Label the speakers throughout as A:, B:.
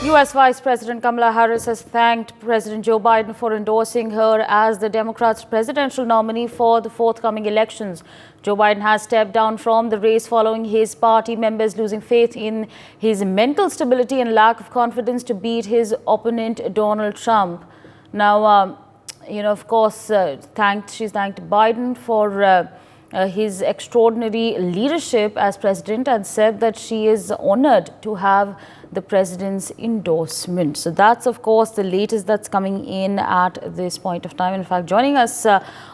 A: U.S. Vice President Kamala Harris has thanked President Joe Biden for endorsing her as the Democrats' presidential nominee for the forthcoming elections. Joe Biden has stepped down from the race following his party members losing faith in his mental stability and lack of confidence to beat his opponent, Donald Trump. Now, of course, she's thanked Biden for his extraordinary leadership as president and said that she is honored to have the president's endorsement. So that's, of course, the latest that's coming in at this point of time. In fact, joining us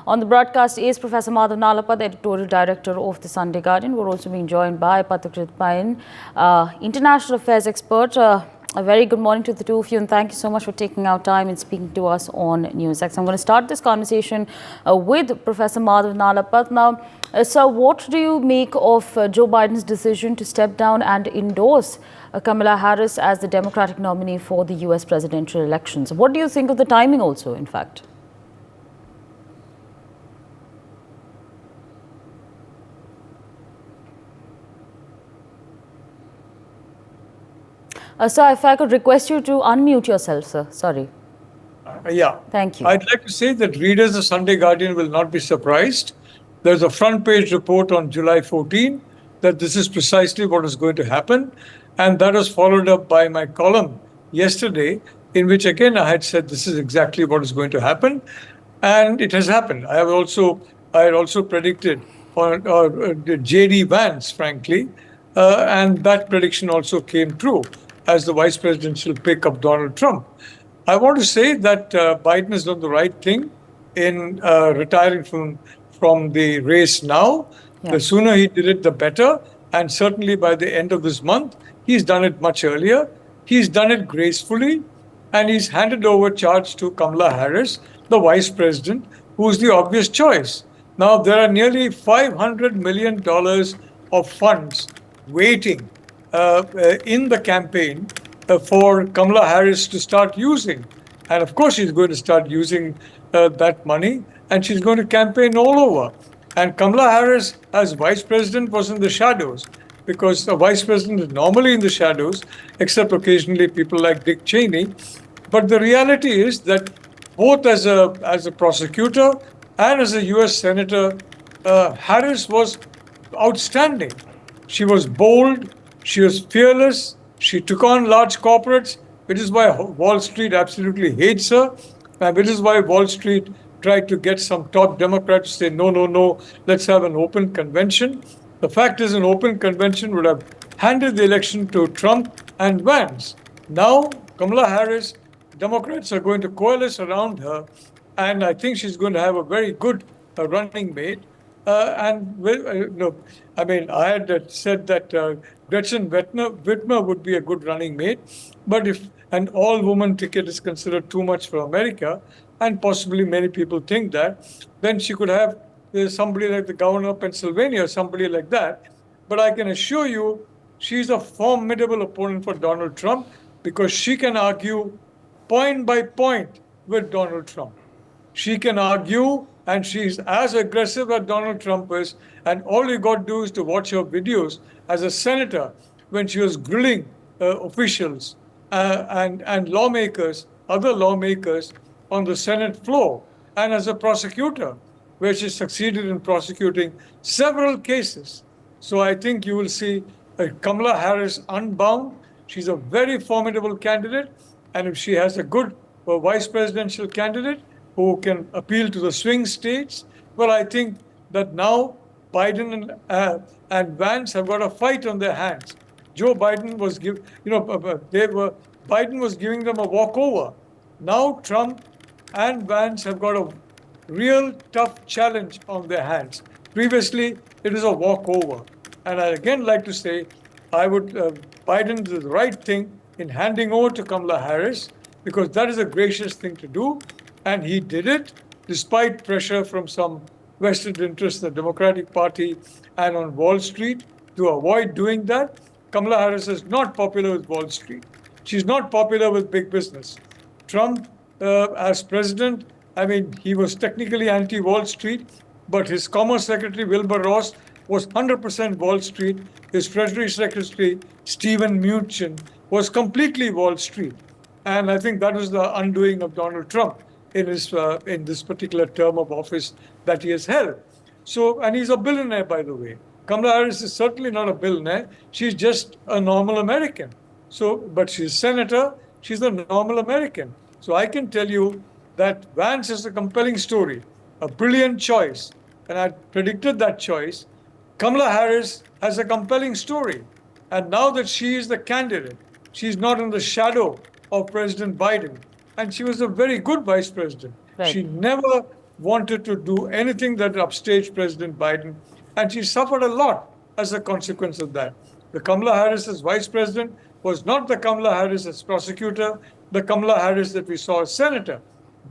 A: on the broadcast is Professor Madhav Nalapa, the editorial director of the Sunday Guardian. We're also being joined by joebiden, international affairs expert. A very good morning to the two of you, and thank you so much for taking out time and speaking to us on NewsX. I'm going to start this conversation with Professor Madhav Nalapa. Now, sir, what do you make of Joe Biden's decision to step down and endorse Kamala Harris as the Democratic nominee for the U.S. presidential elections? What do you think of the timing also, in fact? Sir, if I could request you to unmute yourself, sir. Sorry.
B: Yeah.
A: Thank you.
B: I'd like to say that readers of Sunday Guardian will not be surprised. There's a front page report on July 14 that this is precisely what is going to happen. And that was followed up by my column yesterday, in which again I had said this is exactly what is going to happen. And it has happened. I had also predicted J.D. Vance, frankly, and that prediction also came true as the vice presidential pick of Donald Trump. I want to say that Biden has done the right thing in retiring from the race now. Yeah. The sooner he did it, the better. And certainly by the end of this month, he's done it much earlier. He's done it gracefully. And he's handed over charge to Kamala Harris, the vice president, who's the obvious choice. Now, there are nearly $500 million of funds waiting in the campaign for Kamala Harris to start using. And of course, she's going to start using that money, and she's going to campaign all over. And Kamala Harris, as vice president, was in the shadows, because the vice president is normally in the shadows, except occasionally people like Dick Cheney. But the reality is that both as a prosecutor and as a U.S. senator, Harris was outstanding. She was bold. She was fearless. She took on large corporates, which is why Wall Street absolutely hates her, and which is why Wall Street tried to get some top Democrats to say, no, let's have an open convention. The fact is, an open convention would have handed the election to Trump and Vance. Now, Kamala Harris, Democrats are going to coalesce around her, and I think she's going to have a very good running mate. I had said that Gretchen Whitmer would be a good running mate, but if an all-woman ticket is considered too much for America, and possibly many people think that, then she could have somebody like the governor of Pennsylvania, somebody like that. But I can assure you, she's a formidable opponent for Donald Trump, because she can argue point by point with Donald Trump. She can argue, and she's as aggressive as Donald Trump is. And all you got to do is to watch her videos as a senator when she was grilling officials and lawmakers, other lawmakers on the Senate floor, and as a prosecutor, where she succeeded in prosecuting several cases. So I think you will see Kamala Harris unbound. She's a very formidable candidate. And if she has a good vice presidential candidate who can appeal to the swing states, well, I think that now Biden and Vance have got a fight on their hands. Joe Biden was Biden was giving them a walkover. Now Trump and Vance have got a real tough challenge on their hands. Previously, it was a walkover. And I again like to say, Biden did the right thing in handing over to Kamala Harris, because that is a gracious thing to do. And he did it despite pressure from some vested interests in the Democratic Party and on Wall Street to avoid doing that. Kamala Harris is not popular with Wall Street. She's not popular with big business. Trump, as president, he was technically anti-Wall Street, but his Commerce Secretary, Wilbur Ross, was 100% Wall Street. His Treasury Secretary, Steven Mnuchin, was completely Wall Street. And I think that was the undoing of Donald Trump in this particular term of office that he has held. So, and he's a billionaire, by the way. Kamala Harris is certainly not a billionaire. She's just a normal American. So, but she's a senator. She's a normal American. So I can tell you that Vance is a compelling story, a brilliant choice. And I predicted that choice. Kamala Harris has a compelling story. And now that she is the candidate, she's not in the shadow of President Biden. And she was a very good vice president.
A: Right.
B: She never wanted to do anything that upstaged President Biden. And she suffered a lot as a consequence of that. The Kamala Harris as vice president was not the Kamala Harris as prosecutor, the Kamala Harris that we saw as senator.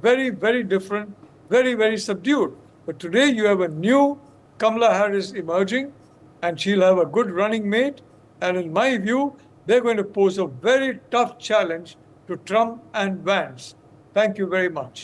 B: Very, very different, very, very subdued. But today you have a new Kamala Harris emerging, and she'll have a good running mate. And in my view, they're going to pose a very tough challenge to Trump and Vance. Thank you very much.